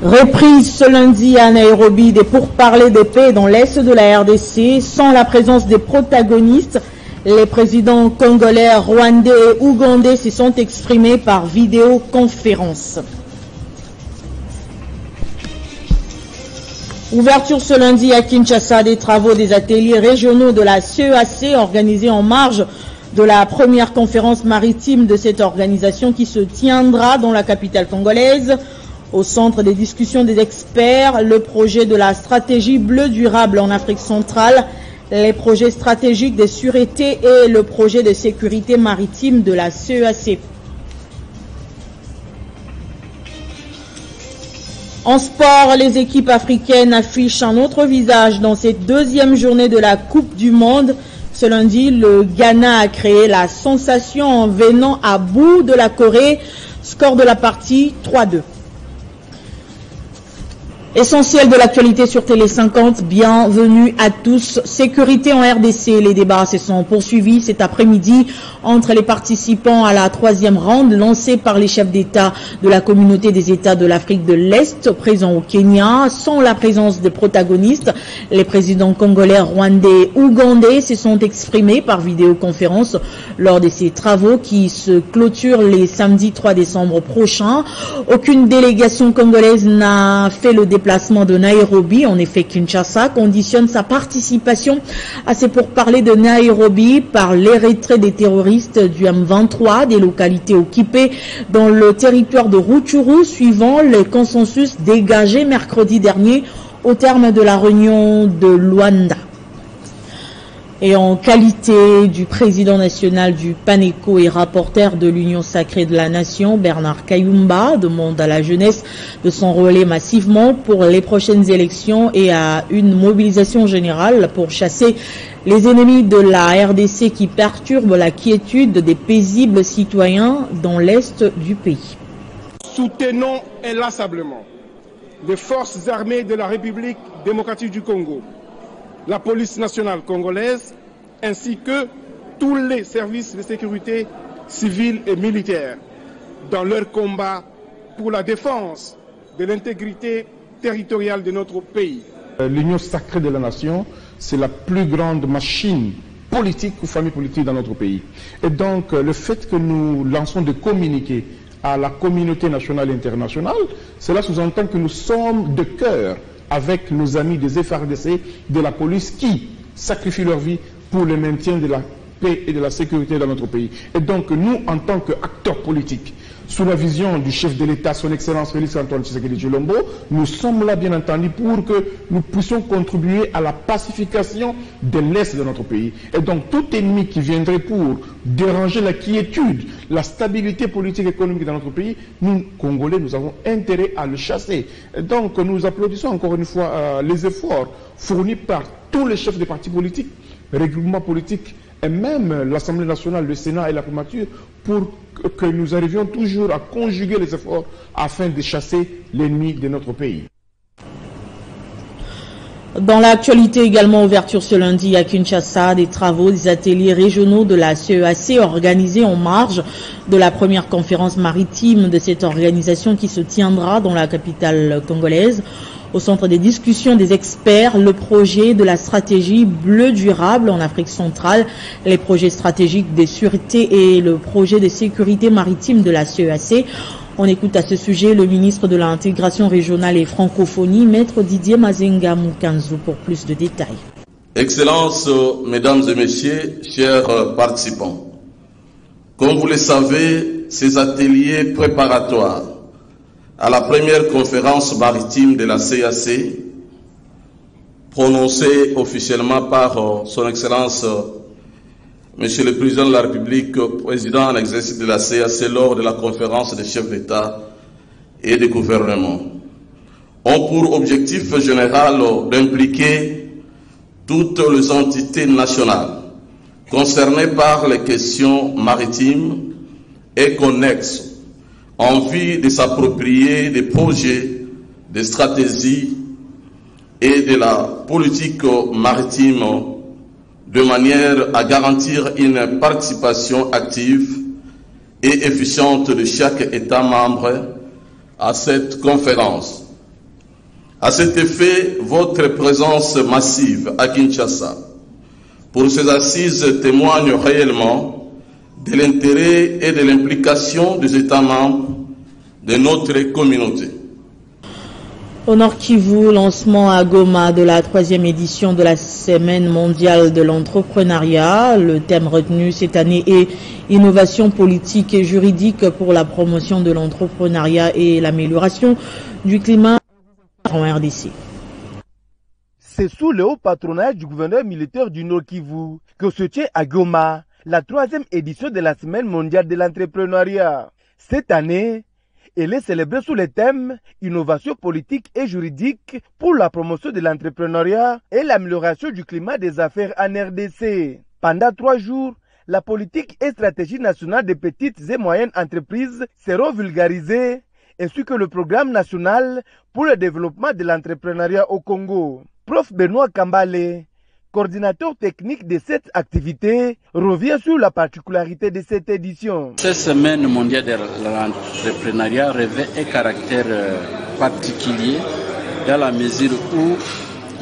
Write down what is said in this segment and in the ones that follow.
Reprise ce lundi à Nairobi des pourparlers de paix dans l'est de la RDC sans la présence des protagonistes. Les présidents congolais, rwandais et ougandais se sont exprimés par vidéoconférence. Ouverture ce lundi à Kinshasa des travaux des ateliers régionaux de la CEAC organisés en marge de la première conférence maritime de cette organisation qui se tiendra dans la capitale congolaise. Au centre des discussions des experts, le projet de la stratégie bleue durable en Afrique centrale, les projets stratégiques de sûreté et le projet de sécurité maritime de la CEAC. En sport, les équipes africaines affichent un autre visage dans cette deuxième journée de la Coupe du Monde. Ce lundi, le Ghana a créé la sensation en venant à bout de la Corée. Score de la partie 3-2. Essentiel de l'actualité sur Télé 50, bienvenue à tous. Sécurité en RDC, les débats se sont poursuivis cet après-midi entre les participants à la troisième ronde lancée par les chefs d'État de la communauté des États de l'Afrique de l'Est présents au Kenya. Sans la présence des protagonistes, les présidents congolais, rwandais et ougandais se sont exprimés par vidéoconférence lors de ces travaux qui se clôturent les samedis 3 décembre prochain. Aucune délégation congolaise n'a fait le déplacement de Nairobi. En effet, Kinshasa conditionne sa participation à ces pourparlers de Nairobi par les retraits des terroristes du M23 des localités occupées dans le territoire de Rutshuru, suivant le consensus dégagé mercredi dernier au terme de la réunion de Luanda. Et en qualité du président national du PANECO et rapporteur de l'Union sacrée de la nation, Bernard Kayumba demande à la jeunesse de s'enrôler massivement pour les prochaines élections et à une mobilisation générale pour chasser les ennemis de la RDC qui perturbent la quiétude des paisibles citoyens dans l'est du pays. Soutenons inlassablement les forces armées de la République démocratique du Congo, la police nationale congolaise, ainsi que tous les services de sécurité civils et militaires dans leur combat pour la défense de l'intégrité territoriale de notre pays. L'Union sacrée de la nation, c'est la plus grande machine politique ou famille politique dans notre pays. Et donc, le fait que nous lançons des communiqués à la communauté nationale et internationale, cela sous-entend que nous sommes de cœur avec nos amis des FARDC, de la police, qui sacrifient leur vie pour le maintien de la paix et de la sécurité dans notre pays. Et donc nous, en tant qu'acteurs politiques, sous la vision du chef de l'État, son Excellence Félix Antoine Tshisekedi Tshilombo, nous sommes là bien entendu pour que nous puissions contribuer à la pacification de l'Est de notre pays. Et donc tout ennemi qui viendrait pour déranger la quiétude, la stabilité politique et économique dans notre pays, nous, Congolais, nous avons intérêt à le chasser. Et donc nous applaudissons encore une fois les efforts fournis par tous les chefs des partis politiques, regroupements politiques, et même l'Assemblée nationale, le Sénat et la primature, pour que nous arrivions toujours à conjuguer les efforts afin de chasser l'ennemi de notre pays. Dans l'actualité également, ouverture ce lundi à Kinshasa des travaux des ateliers régionaux de la CEAC organisés en marge de la première conférence maritime de cette organisation qui se tiendra dans la capitale congolaise. Au centre des discussions des experts, le projet de la stratégie bleue durable en Afrique centrale, les projets stratégiques de sûreté et le projet de sécurité maritime de la CEAC. On écoute à ce sujet le ministre de l'intégration régionale et francophonie, Maître Didier Mazenga Mukanzu, pour plus de détails. Excellences, mesdames et messieurs, chers participants, comme vous le savez, ces ateliers préparatoires à la première conférence maritime de la CEAC, prononcée officiellement par son Excellence Monsieur le Président de la République, Président en exercice de la CEAC lors de la conférence des chefs d'État et de gouvernement, ont pour objectif général d'impliquer toutes les entités nationales concernées par les questions maritimes et connexes en vue de s'approprier des projets, des stratégies et de la politique maritime de manière à garantir une participation active et efficiente de chaque État membre à cette conférence À cet effet, votre présence massive à Kinshasa pour ces assises témoigne réellement de l'intérêt et de l'implication des États membres de notre communauté. Au Nord Kivu, lancement à Goma de la 3e édition de la Semaine mondiale de l'entrepreneuriat. Le thème retenu cette année est innovation politique et juridique pour la promotion de l'entrepreneuriat et l'amélioration du climat en RDC. C'est sous le haut patronage du gouverneur militaire du Nord Kivu que se tient à Goma la 3e édition de la Semaine mondiale de l'entrepreneuriat. Cette année, elle est célébrée sous le thème « Innovation politique et juridique pour la promotion de l'entrepreneuriat et l'amélioration du climat des affaires en RDC ». Pendant 3 jours, la politique et stratégie nationale des petites et moyennes entreprises seront vulgarisées, ainsi que le programme national pour le développement de l'entrepreneuriat au Congo. Prof Benoît Kambale, coordinateur technique de cette activité, revient sur la particularité de cette édition. Cette semaine mondiale de l'entrepreneuriat revêt un caractère particulier dans la mesure où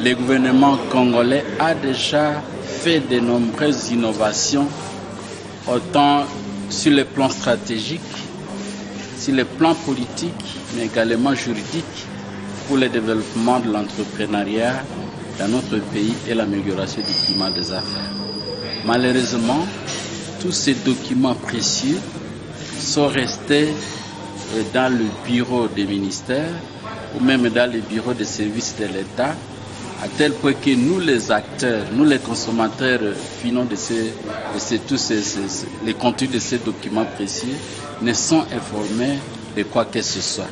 le gouvernement congolais a déjà fait de nombreuses innovations, autant sur le plan stratégique, sur le plan politique, mais également juridique pour le développement de l'entrepreneuriat dans notre pays et l'amélioration du climat des affaires. Malheureusement, tous ces documents précieux sont restés dans le bureau des ministères ou même dans les bureaux des services de l'État, à tel point que nous les acteurs, nous les consommateurs finaux les contenus de ces documents précieux ne sont informés de quoi que ce soit.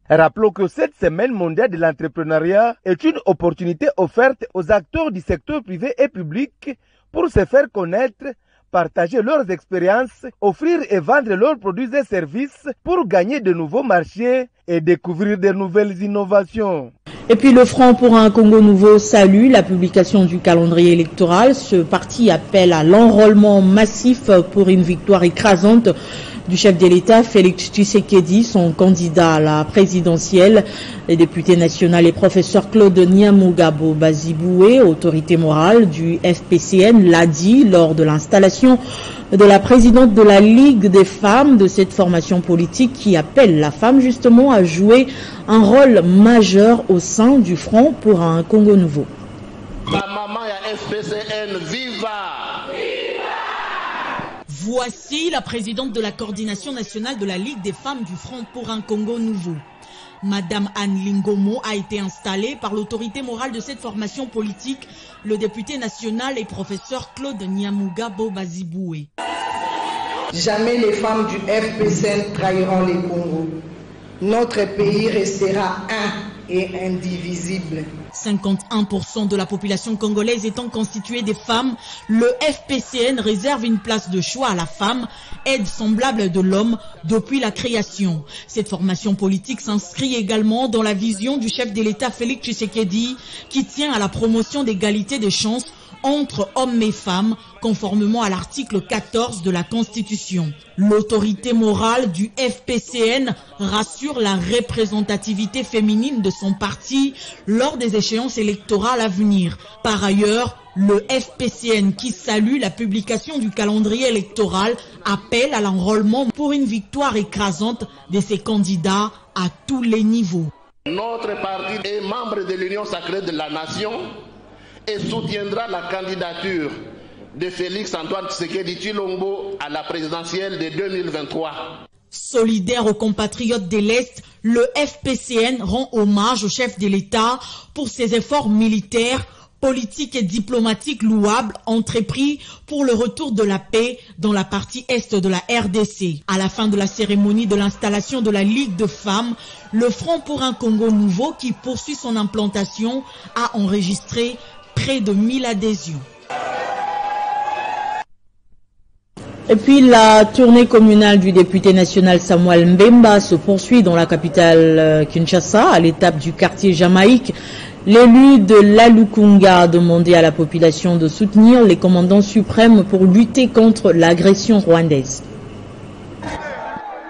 Rappelons que cette semaine mondiale de l'entrepreneuriat est une opportunité offerte aux acteurs du secteur privé et public pour se faire connaître, partager leurs expériences, offrir et vendre leurs produits et services pour gagner de nouveaux marchés et découvrir de nouvelles innovations. Et puis le Front pour un Congo nouveau salue la publication du calendrier électoral. Ce parti appelle à l'enrôlement massif pour une victoire écrasante du chef de l'État, Félix Tshisekedi, son candidat à la présidentielle. Les députés nationaux et professeur Claude Nyamugabo Baziboué, autorité morale du FPCN, l'a dit lors de l'installation de la présidente de la Ligue des femmes de cette formation politique qui appelle la femme justement à jouer un rôle majeur au sein du Front pour un Congo nouveau. La maman ya FPCN, viva! Voici la présidente de la coordination nationale de la Ligue des femmes du Front pour un Congo nouveau. Madame Anne Lingomo a été installée par l'autorité morale de cette formation politique, le député national et professeur Claude Nyamugabo Baziboué. Jamais les femmes du FPCN trahiront les Congo. Notre pays restera un et indivisible. 51% de la population congolaise étant constituée des femmes, le FPCN réserve une place de choix à la femme, aide semblable de l'homme depuis la création. Cette formation politique s'inscrit également dans la vision du chef de l'État Félix Tshisekedi qui tient à la promotion d'égalité des chances entre hommes et femmes, conformément à l'article 14 de la Constitution. L'autorité morale du FPCN rassure la représentativité féminine de son parti lors des échéances électorales à venir. Par ailleurs, le FPCN, qui salue la publication du calendrier électoral, appelle à l'enrôlement pour une victoire écrasante de ses candidats à tous les niveaux. Notre parti est membre de l'Union sacrée de la nation et soutiendra la candidature de Félix Antoine Tshisekedi Tshilombo à la présidentielle de 2023. Solidaire aux compatriotes de l'Est, le FPCN rend hommage au chef de l'État pour ses efforts militaires, politiques et diplomatiques louables entrepris pour le retour de la paix dans la partie est de la RDC. À la fin de la cérémonie de l'installation de la Ligue de femmes, le Front pour un Congo nouveau, qui poursuit son implantation, a enregistré près de 1000 adhésions. Et puis la tournée communale du député national Samuel Mbemba se poursuit dans la capitale Kinshasa, à l'étape du quartier Jamaïque. L'élu de l'Alukunga a demandé à la population de soutenir les commandants suprêmes pour lutter contre l'agression rwandaise.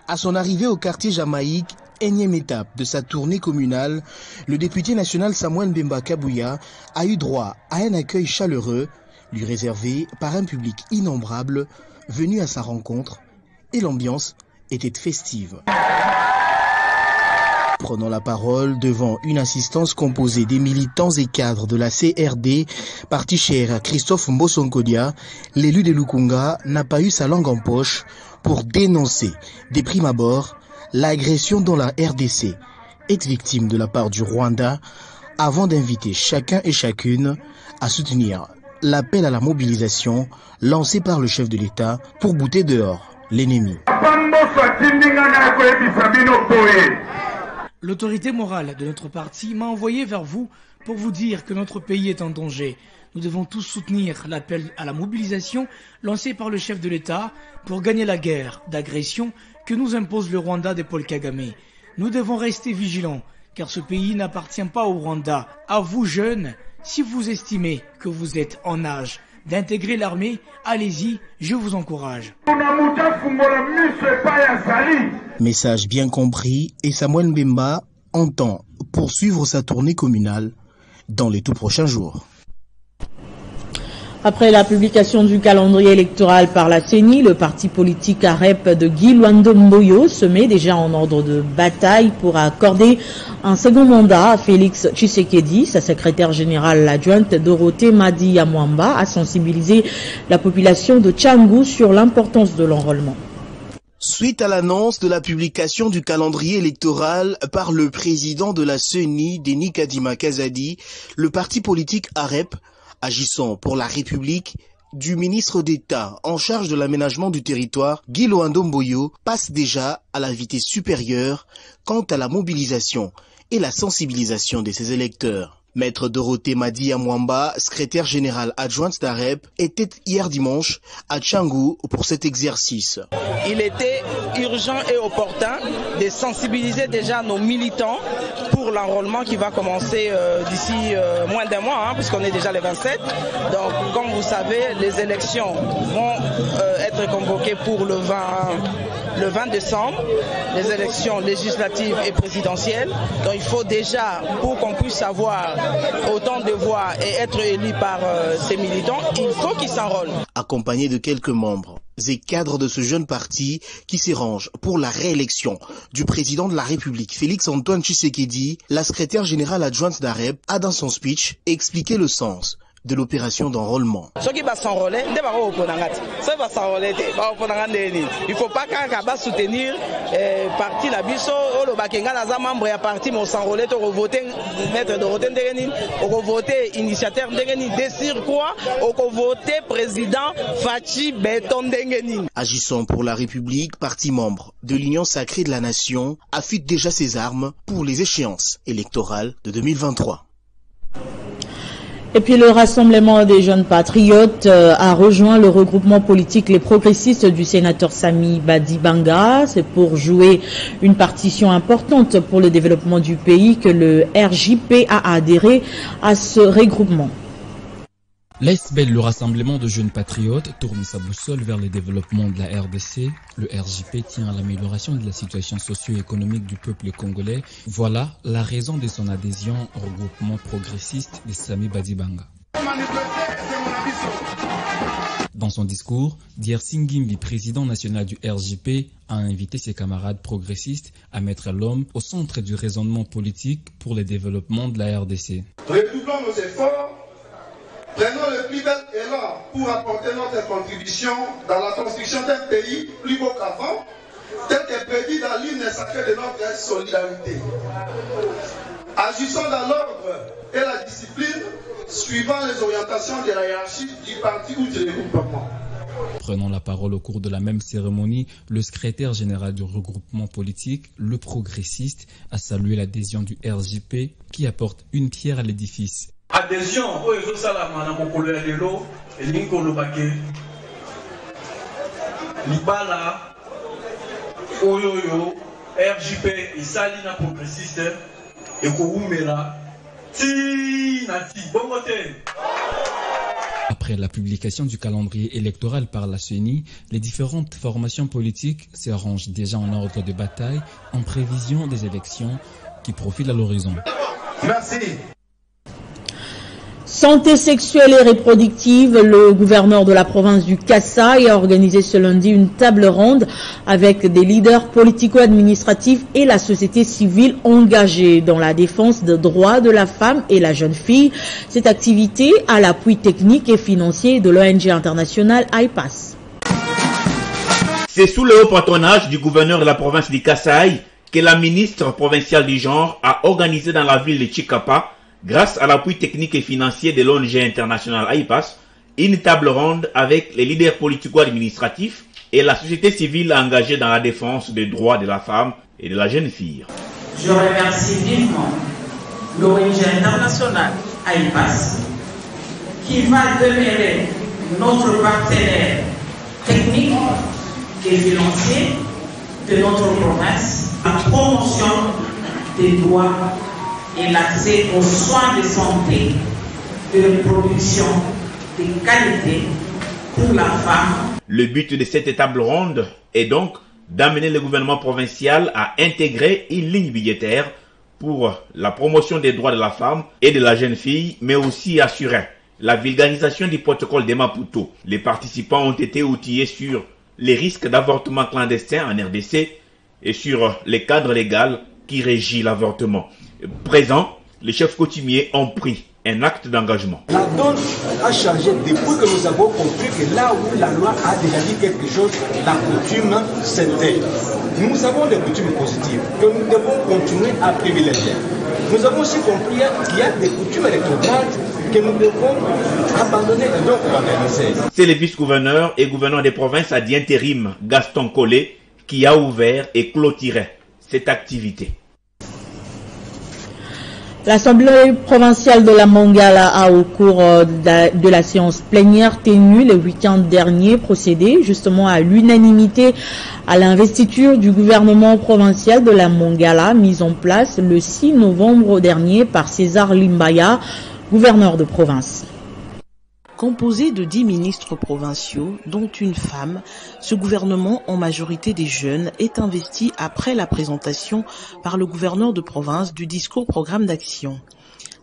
À son arrivée au quartier Jamaïque, énième étape de sa tournée communale, le député national Samuel Mbemba Kabouya a eu droit à un accueil chaleureux, lui réservé par un public innombrable venu à sa rencontre, et l'ambiance était festive. Prenant la parole devant une assistance composée des militants et cadres de la CRD, parti cher à Christophe Mbosonkodia, l'élu de Lukunga n'a pas eu sa langue en poche pour dénoncer des primes abord l'agression dont la RDC est victime de la part du Rwanda, avant d'inviter chacun et chacune à soutenir l'appel à la mobilisation lancé par le chef de l'État pour bouter dehors l'ennemi. L'autorité morale de notre parti m'a envoyé vers vous pour vous dire que notre pays est en danger. Nous devons tous soutenir l'appel à la mobilisation lancé par le chef de l'État pour gagner la guerre d'agression que nous impose le Rwanda de Paul Kagame. Nous devons rester vigilants car ce pays n'appartient pas au Rwanda. À vous jeunes, si vous estimez que vous êtes en âge d'intégrer l'armée, allez-y, je vous encourage. Message bien compris, et Samuel Mbemba entend poursuivre sa tournée communale dans les tout prochains jours. Après la publication du calendrier électoral par la CENI, le parti politique AREP de Guy Luando Mboyo se met déjà en ordre de bataille pour accorder un second mandat à Félix Tshisekedi. Sa secrétaire générale adjointe Dorothée Madi Yamwamba a sensibilisé la population de Tchangou sur l'importance de l'enrôlement. Suite à l'annonce de la publication du calendrier électoral par le président de la CENI, Denis Kadima Kazadi, le parti politique AREP, agissant pour la République, du ministre d'État en charge de l'aménagement du territoire, Guy Luando Mboyo, passe déjà à la vitesse supérieure quant à la mobilisation et la sensibilisation de ses électeurs. Maître Dorothée Madi Yamwamba, secrétaire générale adjointe d'AREP, était hier dimanche à Tchangou pour cet exercice. Il était urgent et opportun de sensibiliser déjà nos militants pour l'enrôlement qui va commencer d'ici moins d'un mois, puisqu'on est déjà le 27. Donc, comme vous savez, les élections vont être convoquées pour le 20 décembre, les élections législatives et présidentielles. Donc, il faut déjà, pour qu'on puisse avoir autant de voix et être élu par ces militants, il faut qu'ils s'enrôlent. Accompagné de quelques membres et cadres de ce jeune parti qui s'arrange pour la réélection du président de la République, Félix Antoine Tshisekedi, la secrétaire générale adjointe d'AREP a dans son speech expliqué le sens de l'opération d'enrôlement. Ceux qui vont s'enrôler, il ne faut pas qu'un soutenir parti Nabiso ou le Bakenga Naza membre et parti mais s'enrôler pour voter maître de Roten Degeni, pour voter initiateur Degeni, décir quoi, pour voter président Fachi Beton Degeni. Agissant pour la République, parti membre de l'Union sacrée de la Nation, affûte déjà ses armes pour les échéances électorales de 2023. Et puis le Rassemblement des jeunes patriotes a rejoint le regroupement politique Les Progressistes du sénateur Sami Badibanga. C'est pour jouer une partition importante pour le développement du pays que le RJP a adhéré à ce regroupement. L'ASBEL, le Rassemblement de jeunes patriotes, tourne sa boussole vers le développement de la RDC. Le RJP tient à l'amélioration de la situation socio-économique du peuple congolais. Voilà la raison de son adhésion au regroupement progressiste de Sami Badibanga. Dans son discours, Dier Singimbi, président national du RJP, a invité ses camarades progressistes à mettre l'homme au centre du raisonnement politique pour le développement de la RDC. Redoublons nos efforts. Prenons le plus bel élan pour apporter notre contribution dans la construction d'un pays plus beau qu'avant, tel que prédit dans l'hymne sacré de notre solidarité. Agissons dans l'ordre et la discipline, suivant les orientations de la hiérarchie du parti ou du regroupement. Prenant la parole au cours de la même cérémonie, le secrétaire général du regroupement politique, le progressiste, a salué l'adhésion du RJP qui apporte une pierre à l'édifice. Adhésion au Ezosalama na mokolo ya lelo elingi kolobake libala oyoyo RJP isali na progressiste ekowumela ti na ti bongo te Après la publication du calendrier électoral par la CENI, les différentes formations politiques se rangent déjà en ordre de bataille en prévision des élections qui profilent à l'horizon. Merci. Santé sexuelle et reproductive, le gouverneur de la province du Kasaï a organisé ce lundi une table ronde avec des leaders politico-administratifs et la société civile engagée dans la défense des droits de la femme et la jeune fille. Cette activité a l'appui technique et financier de l'ONG internationale IPAS. C'est sous le haut patronage du gouverneur de la province du Kasaï que la ministre provinciale du genre a organisé dans la ville de Chikapa, grâce à l'appui technique et financier de l'ONG internationale IPAS, une table ronde avec les leaders politico-administratifs et la société civile engagée dans la défense des droits de la femme et de la jeune fille. Je remercie vivement l'ONG internationale IPAS qui va demeurer notre partenaire technique et financier de notre province en promotion des droits et l'accès aux soins de santé, de reproduction, de qualité pour la femme. Le but de cette table ronde est donc d'amener le gouvernement provincial à intégrer une ligne budgétaire pour la promotion des droits de la femme et de la jeune fille, mais aussi assurer la vulgarisation du protocole de Maputo. Les participants ont été outillés sur les risques d'avortement clandestin en RDC et sur les cadres légaux qui régit l'avortement. Présent, les chefs coutumiers ont pris un acte d'engagement. La donne a changé depuis que nous avons compris que là où la loi a déjà dit quelque chose, la coutume s'intègre. Nous avons des coutumes positives que nous devons continuer à privilégier. Nous avons aussi compris qu'il y a des coutumes rétrogrades que nous devons abandonner et donc organiser. C'est le vice-gouverneur et gouverneur des provinces à d'intérim Gaston Collet qui a ouvert et clôturé cette activité. L'Assemblée provinciale de la Mongala a, au cours de la séance plénière tenue le week-end dernier, procédé justement à l'unanimité à l'investiture du gouvernement provincial de la Mongala, mise en place le 6 novembre dernier par César Limbaya, gouverneur de province. Composé de 10 ministres provinciaux, dont une femme, ce gouvernement, en majorité des jeunes, est investi après la présentation par le gouverneur de province du discours programme d'action.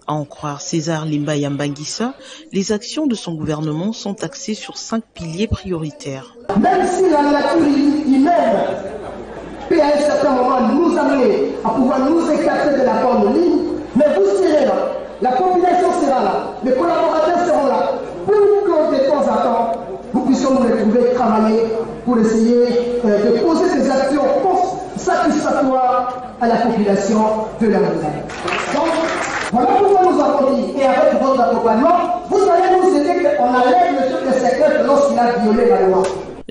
À en croire César Limbaya Mbangissa, les actions de son gouvernement sont axées sur 5 piliers prioritaires. Même si la nature humaine peut à un certain moment nous amener à pouvoir nous écarter de la bonne ligne, mais vous serez là, la population sera là, les collaborateurs seront là, pour que de temps en temps, nous puissions nous retrouver, travailler pour essayer de poser des actions satisfactoires à la population de la montagne. Donc, voilà pourquoi nous avons dit, et avec votre accompagnement, vous allez nous aider qu'on enlève le truc de secteur lorsqu'il a violé la loi.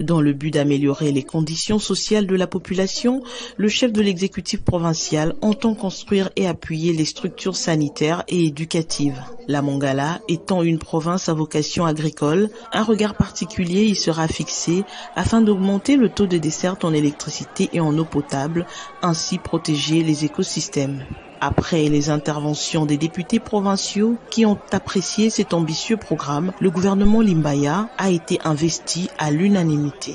Dans le but d'améliorer les conditions sociales de la population, le chef de l'exécutif provincial entend construire et appuyer les structures sanitaires et éducatives. La Mongala étant une province à vocation agricole, un regard particulier y sera fixé afin d'augmenter le taux de desserte en électricité et en eau potable, ainsi protéger les écosystèmes. Après les interventions des députés provinciaux qui ont apprécié cet ambitieux programme, le gouvernement Limbaya a été investi à l'unanimité.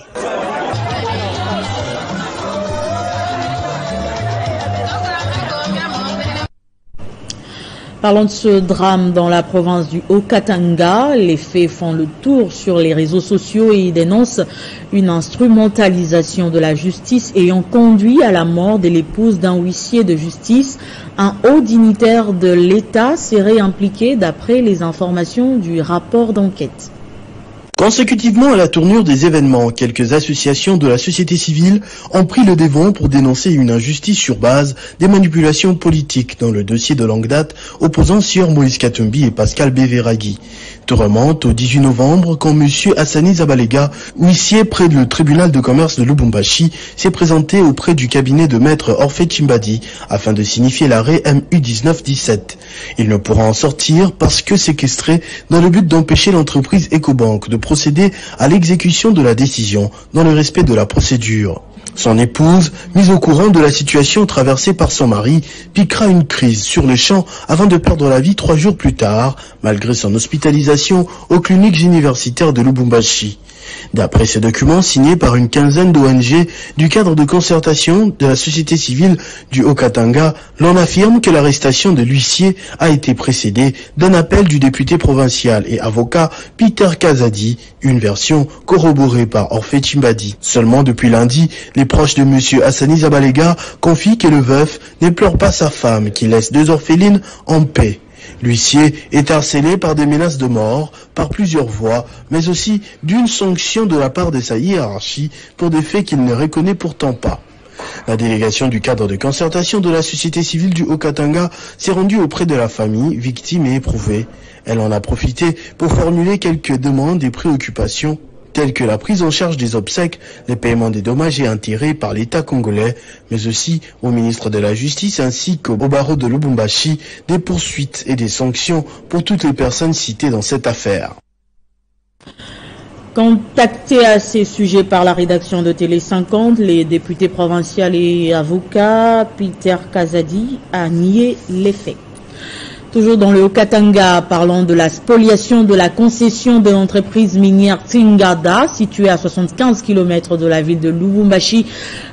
Parlons de ce drame dans la province du Haut-Katanga. Les faits font le tour sur les réseaux sociaux et dénoncent une instrumentalisation de la justice ayant conduit à la mort de l'épouse d'un huissier de justice. Un haut dignitaire de l'État serait impliqué d'après les informations du rapport d'enquête. Consécutivement à la tournure des événements, quelques associations de la société civile ont pris le devant pour dénoncer une injustice sur base des manipulations politiques dans le dossier de longue date opposant Sieur Moïse Katumbi et Pascal Beveragui. Tout remonte au 18 novembre quand M. Hassani Zabalega, huissier près du tribunal de commerce de Lubumbashi, s'est présenté auprès du cabinet de maître Orphée Chimbadi afin de signifier l'arrêt MU 1917. Il ne pourra en sortir parce que séquestré dans le but d'empêcher l'entreprise Ecobank de procéder à l'exécution de la décision dans le respect de la procédure. Son épouse, mise au courant de la situation traversée par son mari, piquera une crise sur le champ avant de perdre la vie 3 jours plus tard, malgré son hospitalisation aux cliniques universitaires de Lubumbashi. D'après ces documents signés par une quinzaine d'ONG du cadre de concertation de la société civile du Haut-Katanga, l'on affirme que l'arrestation de l'huissier a été précédée d'un appel du député provincial et avocat Peter Kazadi, une version corroborée par Orphée Chimbadi. Seulement depuis lundi, les proches de M. Hassani Zabalega confient que le veuf ne pleure pas sa femme qui laisse 2 orphelines en paix. L'huissier est harcelé par des menaces de mort, par plusieurs voies, mais aussi d'une sanction de la part de sa hiérarchie pour des faits qu'il ne reconnaît pourtant pas. La délégation du cadre de concertation de la société civile du Haut-Katanga s'est rendue auprès de la famille, victime et éprouvée. Elle en a profité pour formuler quelques demandes et préoccupations, telles que la prise en charge des obsèques, les paiements des dommages et intérêts par l'État congolais, mais aussi au ministre de la Justice ainsi qu'au barreau de Lubumbashi, des poursuites et des sanctions pour toutes les personnes citées dans cette affaire. Contactés à ces sujets par la rédaction de Télé 50, les députés provinciaux et avocats, Peter Kazadi a nié les faits. Toujours dans le Haut-Katanga, parlons de la spoliation de la concession de l'entreprise minière Tsingada, située à 75 km de la ville de Lubumbashi,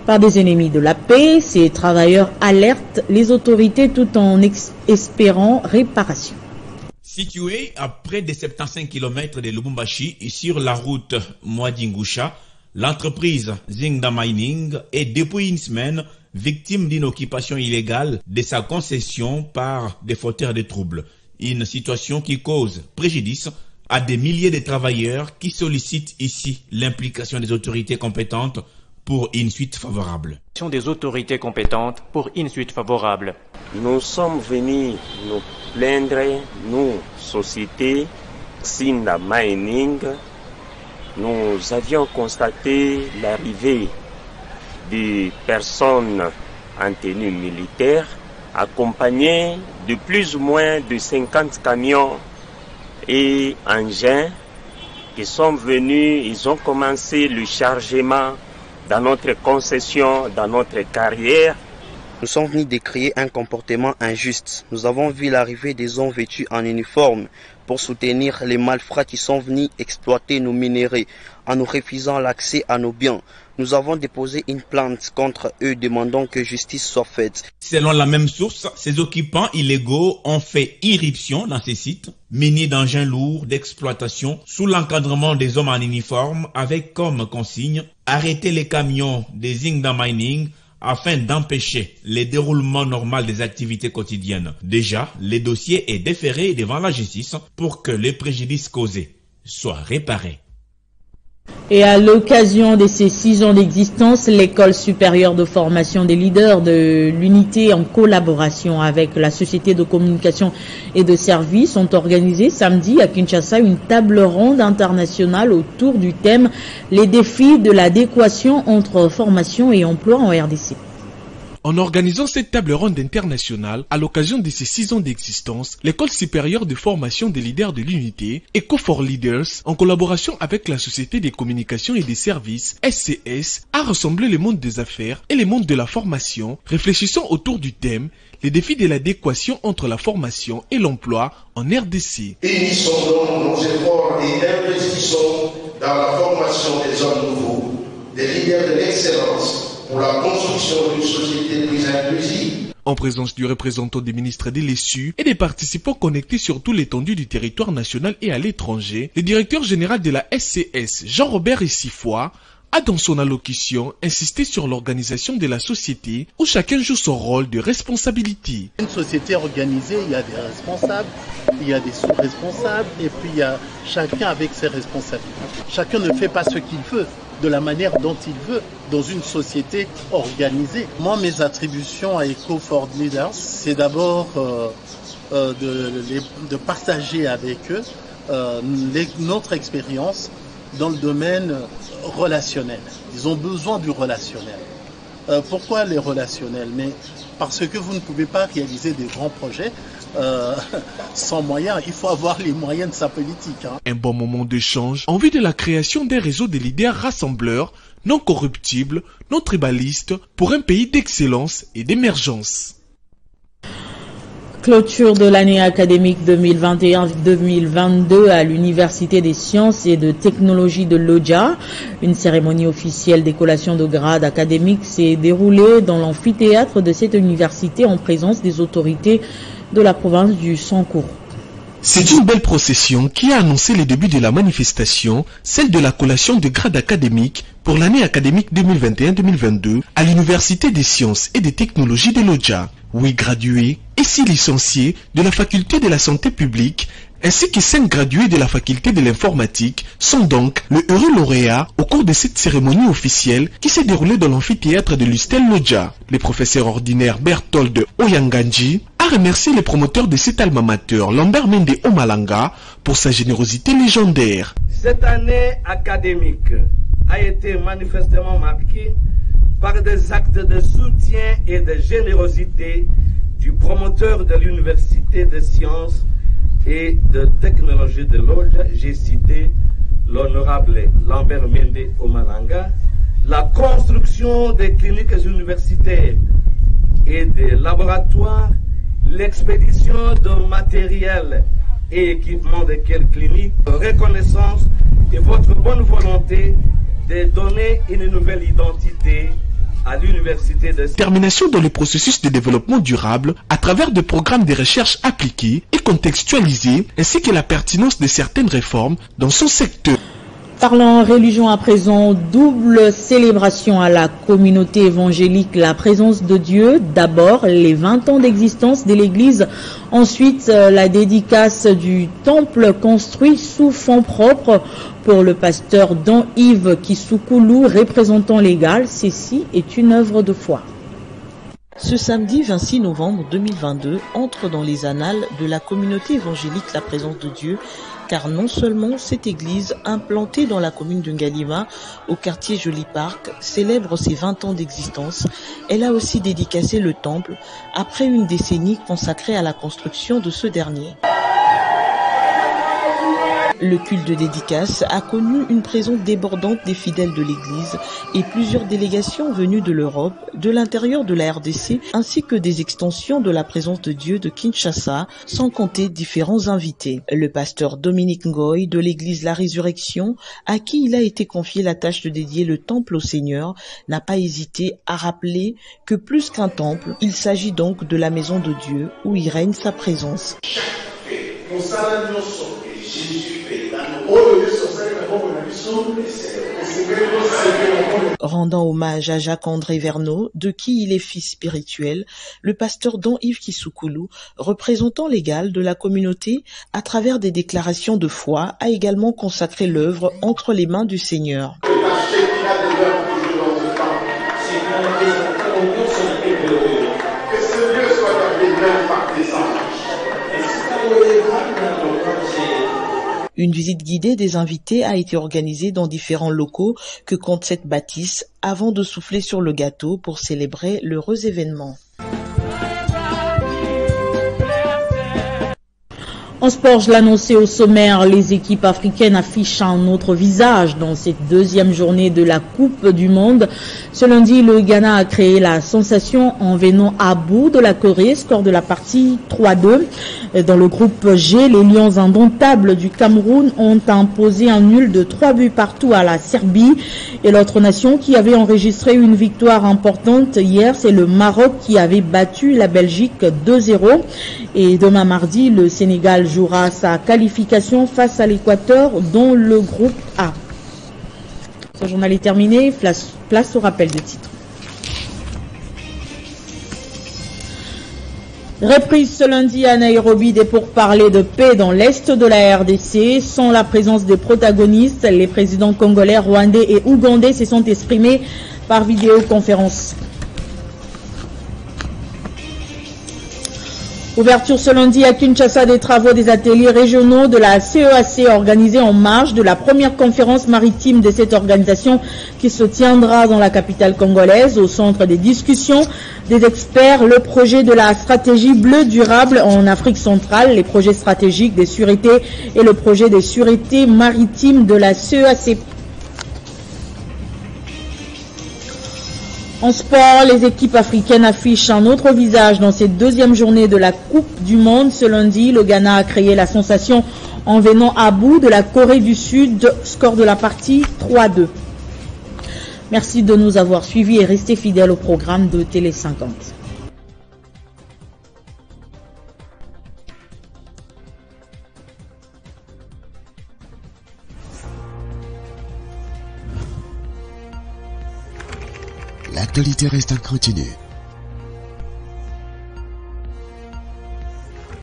par des ennemis de la paix. Ces travailleurs alertent les autorités tout en espérant réparation. Située à près de 75 km de Lubumbashi et sur la route Mwadingusha, l'entreprise Zingda Mining est depuis une semaine victime d'une occupation illégale de sa concession par des fauteurs de troubles. Une situation qui cause préjudice à des milliers de travailleurs qui sollicitent ici l'implication des autorités compétentes pour une suite favorable. Des autorités compétentes pour une suite favorable. Nous sommes venus nous plaindre, nous, société Zingda Mining. Nous avions constaté l'arrivée des personnes en tenue militaire accompagnées de plus ou moins de 50 camions et engins qui sont venus, ils ont commencé le chargement dans notre concession, dans notre carrière. Nous sommes venus décrier un comportement injuste. Nous avons vu l'arrivée des hommes vêtus en uniforme pour soutenir les malfrats qui sont venus exploiter nos minerais en nous refusant l'accès à nos biens. Nous avons déposé une plainte contre eux demandant que justice soit faite. Selon la même source, ces occupants illégaux ont fait irruption dans ces sites, munis d'engins lourds d'exploitation sous l'encadrement des hommes en uniforme avec comme consigne arrêter les camions des Zingda Mining afin d'empêcher le déroulement normal des activités quotidiennes. Déjà, le dossier est déféré devant la justice pour que les préjudices causés soient réparés. Et à l'occasion de ces 6 ans d'existence, l'école supérieure de formation des leaders de l'unité en collaboration avec la société de communication et de services ont organisé samedi à Kinshasa une table ronde internationale autour du thème « Les défis de l'adéquation entre formation et emploi en RDC ». En organisant cette table ronde internationale, à l'occasion de ces 6 ans d'existence, l'école supérieure de formation des leaders de l'unité, Eco4Leaders, en collaboration avec la Société des communications et des services, SCS, a rassemblé le monde des affaires et le monde de la formation, réfléchissant autour du thème « Les défis de l'adéquation entre la formation et l'emploi en RDC ». Unissons donc nos efforts et investissons dans la formation des hommes nouveaux, des leaders de l'excellence, pour la construction d'une société plus inclusive. En présence du représentant des ministres de l'ESU et des participants connectés sur tout l'étendue du territoire national et à l'étranger, le directeur général de la SCS, Jean-Robert Essifoy, a dans son allocution insisté sur l'organisation de la société où chacun joue son rôle de responsabilité. Une société organisée, il y a des responsables, il y a des sous-responsables et puis il y a chacun avec ses responsabilités. Chacun ne fait pas ce qu'il veut, de la manière dont il veut, dans une société organisée. Moi, mes attributions à Eco4Leaders, c'est d'abord de partager avec eux notre expérience dans le domaine relationnel. Ils ont besoin du relationnel. Pourquoi les relationnels? Mais parce que vous ne pouvez pas réaliser des grands projets sans moyens. Il faut avoir les moyens de sa politique. Un bon moment d'échange en vue de la création d'un réseau de leaders rassembleurs non corruptible, non tribaliste, pour un pays d'excellence et d'émergence. Clôture de l'année académique 2021-2022 à l'Université des sciences et de technologie de Lodja. Une cérémonie officielle d'écollation de grade académique s'est déroulée dans l'amphithéâtre de cette université en présence des autorités de la province du Sankourou. C'est une belle procession qui a annoncé le début de la manifestation, celle de la collation de grade académique pour l'année académique 2021-2022 à l'Université des sciences et des technologies de Lodja. 8 gradués et 6 licenciés de la faculté de la santé publique ainsi que 5 gradués de la faculté de l'informatique sont donc le heureux lauréat au cours de cette cérémonie officielle qui s'est déroulée dans l'amphithéâtre de l'Ustel Lodja. Le professeur ordinaire Berthold Oyanganji a remercié les promoteurs de cet alma mater, Lambert Mende Omalanga, pour sa générosité légendaire. Cette année académique a été manifestement marquée par des actes de soutien et de générosité du promoteur de l'Université des sciences et de technologie de Lodja, j'ai cité l'honorable Lambert Mende Omalanga, la construction des cliniques universitaires et des laboratoires, l'expédition de matériel et équipements de quelques cliniques, reconnaissance et votre bonne volonté de donner une nouvelle identité à l'université de... Termination dans le processus de développement durable à travers des programmes de recherche appliqués et contextualisés ainsi que la pertinence de certaines réformes dans son secteur. Parlant religion à présent, double célébration à la communauté évangélique, la présence de Dieu. D'abord, les 20 ans d'existence de l'église. Ensuite, la dédicace du temple construit sous fonds propres pour le pasteur Don Yves Kisoukoulou, représentant légal. Ceci est une œuvre de foi. Ce samedi 26 novembre 2022 entre dans les annales de la communauté évangélique La Présence de Dieu, car non seulement cette église implantée dans la commune de Ngalima, au quartier Joli Parc, célèbre ses 20 ans d'existence, elle a aussi dédicacé le temple après une décennie consacrée à la construction de ce dernier. Le culte de dédicace a connu une présence débordante des fidèles de l'église et plusieurs délégations venues de l'Europe, de l'intérieur de la RDC, ainsi que des extensions de la présence de Dieu de Kinshasa, sans compter différents invités. Le pasteur Dominique Ngoy de l'église La Résurrection, à qui il a été confié la tâche de dédier le temple au Seigneur, n'a pas hésité à rappeler que plus qu'un temple, il s'agit donc de la maison de Dieu où y règne sa présence. Rendant hommage à Jacques-André Verneau, de qui il est fils spirituel, le pasteur Don Yves Kisoukoulou, représentant légal de la communauté, à travers des déclarations de foi, a également consacré l'œuvre entre les mains du Seigneur. Une visite guidée des invités a été organisée dans différents locaux que compte cette bâtisse avant de souffler sur le gâteau pour célébrer l'heureux événement. En sport, je l'annonçais au sommaire, les équipes africaines affichent un autre visage dans cette deuxième journée de la Coupe du Monde. Ce lundi, le Ghana a créé la sensation en venant à bout de la Corée, score de la partie 3-2. Dans le groupe G, les Lions indomptables du Cameroun ont imposé un nul de 3 buts partout à la Serbie. Et l'autre nation qui avait enregistré une victoire importante hier, c'est le Maroc qui avait battu la Belgique 2-0. Et demain mardi, le Sénégal jouera sa qualification face à l'Équateur dans le groupe A. Ce journal est terminé, place au rappel de titres. Reprise ce lundi à Nairobi des pourparlers de paix dans l'est de la RDC. Sans la présence des protagonistes, les présidents congolais, rwandais et ougandais se sont exprimés par vidéoconférence. Ouverture ce lundi à Kinshasa des travaux des ateliers régionaux de la CEAC organisés en marge de la première conférence maritime de cette organisation qui se tiendra dans la capitale congolaise. Au centre des discussions des experts, le projet de la stratégie bleue durable en Afrique centrale, les projets stratégiques des sûretés et le projet des sûretés maritimes de la CEAC. En sport, les équipes africaines affichent un autre visage dans cette deuxième journée de la Coupe du Monde. Ce lundi, le Ghana a créé la sensation en venant à bout de la Corée du Sud. Score de la partie 3-2. Merci de nous avoir suivis et restez fidèles au programme de Télé 50. L'actualité reste en continu.